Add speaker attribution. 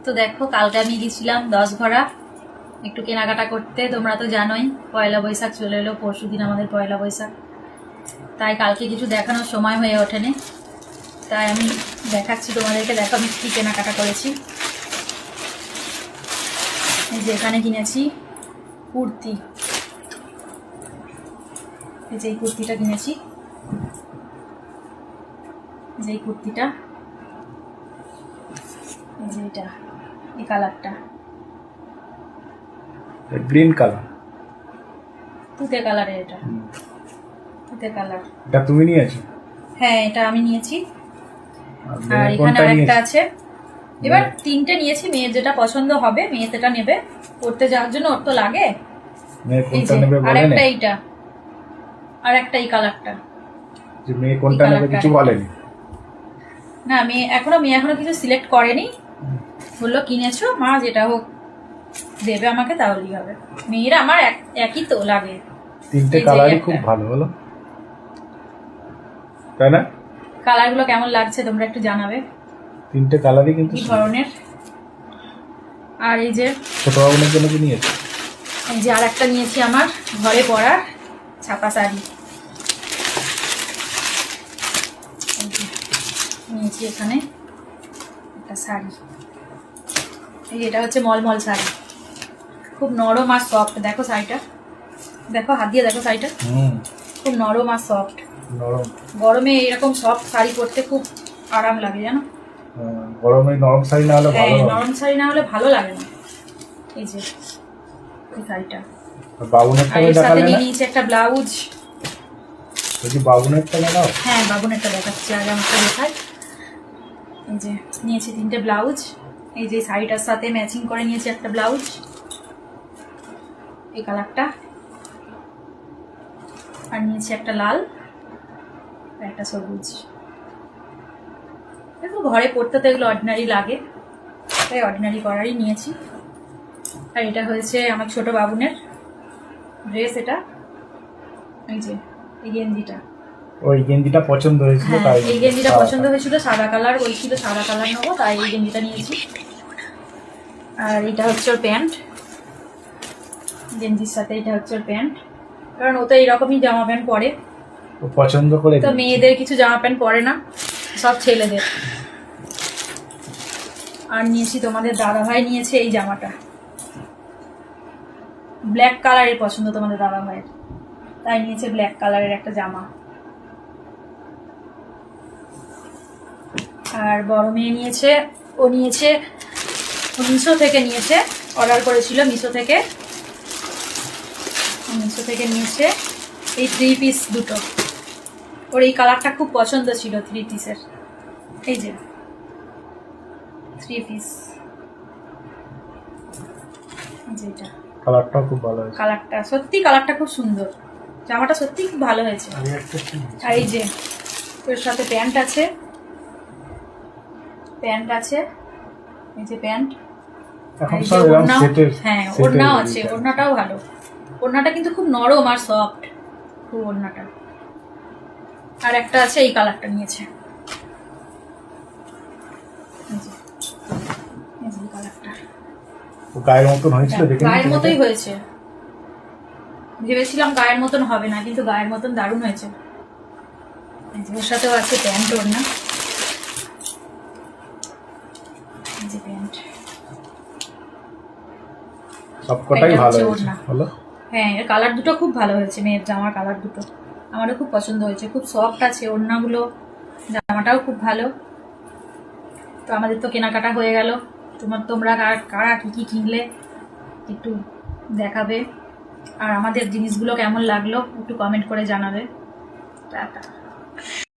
Speaker 1: তো দেখো কালকে আমি গেছিলাম 10 ঘোড়া একটু কেনাকাটা করতে। তোমরা তো জানোই পয়লা বৈশাখ চলে এলো, পরশুদিন আমাদের পয়লা বৈশাখ। তাই কালকে কিছু দেখানোর সময় হয়ে ওঠেনি, তাই আমি দেখাচ্ছি তোমাদেরকে। দেখো আমি কী কেনাকাটা করেছি। এই যে এখানে কিনেছি কুর্তি, এই যে এই কুর্তিটা কিনেছি, যে এই কুর্তিটা, এই যে এটা, এই কালারটা
Speaker 2: গ্রিন কালার,
Speaker 1: তুতে কালারের, এটা তুতে কালার।
Speaker 2: এটা তুমি নিয়েছো?
Speaker 1: হ্যাঁ এটা আমি নিয়েছি। আর এখানে
Speaker 2: কোনটা
Speaker 1: আরেকটা
Speaker 2: নিয়েছো?
Speaker 1: আছে। এবার তিনটে নিয়েছি, মেয়ের যেটা পছন্দ হবে মেয়ে সেটা নেবে, পড়তে যাওয়ার জন্য ওর তো লাগে।
Speaker 2: মেয়ে
Speaker 1: এই
Speaker 2: কোনটা
Speaker 1: যে
Speaker 2: নেবে বলেনি?
Speaker 1: আরেকটা এইটা, আরেকটা এই কালারটা।
Speaker 2: যে মেয়ে কোনটা নেবে কিছু বলেনি?
Speaker 1: না মেয়ে এখনো কিছু সিলেক্ট করেনি, বললো কিনেছো মা যেটা হোক দেবে আমাকে তাহলেই হবে। মেয়েরা আমার একই তো লাগে।
Speaker 2: তিনটে কালারই খুব ভালো হলো, তাই না?
Speaker 1: কালারগুলো কেমন লাগছে তোমরা একটু জানাবে,
Speaker 2: তিনটে কালারই কিন্তু
Speaker 1: কি ধরনের। আর এই যে
Speaker 2: ছোট বাবুনের জন্য কি নিয়েছো?
Speaker 1: এই যে আর একটা নিয়েছি আমার ঘরে পরার ছাপা শাড়ি নিয়েছি। এখানে একটা শাড়ি, এই এটা হচ্ছে মলমল শাড়ি, খুব নরম আর সফট। দেখো শাড়িটা, দেখো হাত দিয়ে দেখো শাড়িটা, খুব নরম আর সফট।
Speaker 2: নরম,
Speaker 1: গরমে এরকম সফট শাড়ি পরতে খুব আরাম লাগে জানো।
Speaker 2: গরমে নরম শাড়ি না হলে ভালো,
Speaker 1: নরম শাড়ি না হলে ভালো লাগে না। এই যে এই শাড়িটা,
Speaker 2: বাবুনেরটা
Speaker 1: আর এর সাথে
Speaker 2: দেখালে
Speaker 1: নিয়ে
Speaker 2: না?
Speaker 1: নিয়েছি একটা ব্লাউজ।
Speaker 2: বলছি বাবুনেরটা দেখাও।
Speaker 1: হ্যাঁ বাবুনেরটা দেখাচ্ছি, আগে আমাকে দেখাই। এই যে নিয়েছি তিনটে ব্লাউজ, এই যে শাড়িটার সাথে ম্যাচিং করে নিয়েছি একটা ব্লাউজ, এই কালারটা। আর নিয়েছি একটা লাল আর একটা সবুজ। দেখো ঘরে পরতে তো এগুলো অর্ডিনারি লাগে, তাই অর্ডিনারি করারই নিয়েছি। আর এটা হয়েছে আমার ছোট বাবুনের ড্রেস, এটা এই যে এই গেঞ্জিটা,
Speaker 2: ওই গেঞ্জিটা পছন্দ হয়েছিল
Speaker 1: হ্যাঁ
Speaker 2: তাই
Speaker 1: এই গেঞ্জিটা পছন্দ হয়েছিল, সাদা কালার বলছিল, সাদা কালার নেবো তাই এই গেঞ্জিটা নিয়েছি। আর এটা হচ্ছে ওর প্যান্ট, গেঞ্জির সাথে এটা হচ্ছে ওর প্যান্ট, কারণ ও তো এইরকমই জামা প্যান্ট পরে,
Speaker 2: ও পছন্দ করে।
Speaker 1: তো মেয়েদের কিছু জামা প্যান্ট পরে না, সব ছেলেদের। আর নিয়েছি তোমাদের দাদাভাই নিয়েছে এই জামাটা, ব্ল্যাক কালারের পছন্দ তোমাদের দাদাভাইয়ের, তাই নিয়েছে ব্ল্যাক কালারের একটা জামা। আর বড় মেয়ে নিয়েছে, ও মিশো থেকে নিয়েছে, অর্ডার করেছিল মিশো থেকে নিয়েছে এই 3 পিস দুটো। ওর এই কালারটা খুব পছন্দ ছিল 3 পিসের, এই যে 3 পিস, যেটা
Speaker 2: কালারটাও খুব ভালো হয়েছে,
Speaker 1: কালারটা সত্যি কালারটা খুব সুন্দর, জামাটা সত্যি খুব ভালো হয়েছে। আর এই যে ওর সাথে প্যান্ট আছে, এই যে প্যান্ট, হ্যাঁ ওড়নাও আছে, ওড়নাটাও ভালো, ওড়নাটা কিন্তু খুব নরম আর সফট খুব ওড়নাটা। আর একটা আছে এই কালারটা নিয়েছে, কালারটা
Speaker 2: গায়ের মতন হয়েছিল,
Speaker 1: গায়ের মতোই হয়েছে, ভেবেছিলাম গায়ের মতন হবে না, কিন্তু গায়ের মতন দারুণ হয়েছে। ওর সাথেও আছে প্যান্ট, ওড়না, প্যান্ট
Speaker 2: সবকটাই ভালো হয়েছে।
Speaker 1: হ্যাঁ এর কালার দুটো খুব ভালো হয়েছে, মেয়ের জামার কালার দুটো আমারও খুব পছন্দ হয়েছে, খুব সফট আছে ওড়নাগুলো, জামাটাও খুব ভালো। তো আমাদের তো কেনাকাটা হয়ে গেল, তোমরা কারা কী কী কিনলে একটু দেখাবে, আর আমাদের জিনিসগুলো কেমন লাগলো একটু কমেন্ট করে জানাবে। টাটা।